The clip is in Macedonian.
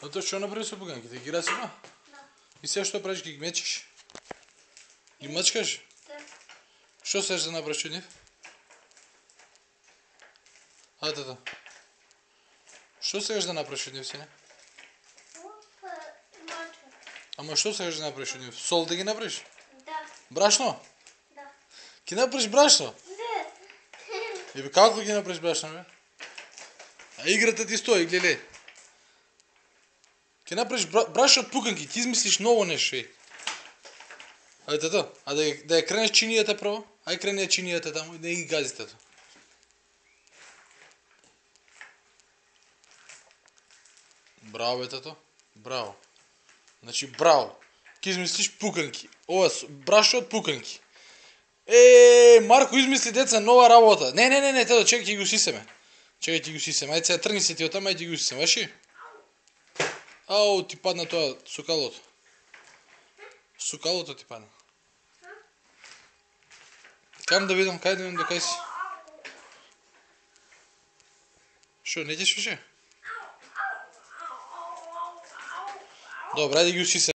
А то што направи со пуканките? Ги расипа? Да. И сега што правиш, ги мечиш? Ги мачкаш? Да. Што сеш да направиш од нив? Ајде да. Што сеш да направиш од нив, сине? Мачка. Ама што сеш да направиш од нив? Сол да ги направиш? Да. Брашно? Да. Ќе направиш брашно? Да. Ебе како ги направиш брашно, бе? А играта ти стои, гледај. Ќе направиш брашно од пуканки, ќе измислиш ново нешто, е. Ајде тато, а да ја кренеш чинијата прво? Ај крени ја чинијата таму и да ги гази тато. Браво бе тато, браво. Значи браво. Ќе измислиш пуканки. Ова брашно од пуканки. Марко измисли деца нова работа. Не, тато, чекај ќе ги усисеме. Чекај ќе ги усисеме. Ајде сега тргни се ти од тама и ќе ги усисеме, ваши? Ау, ти падна тоа сукалото. Сукалото ти падна. Кам да видам, кај да видам до кај си? Шо, не ќе шеше? Добре, ајде ги усисеме.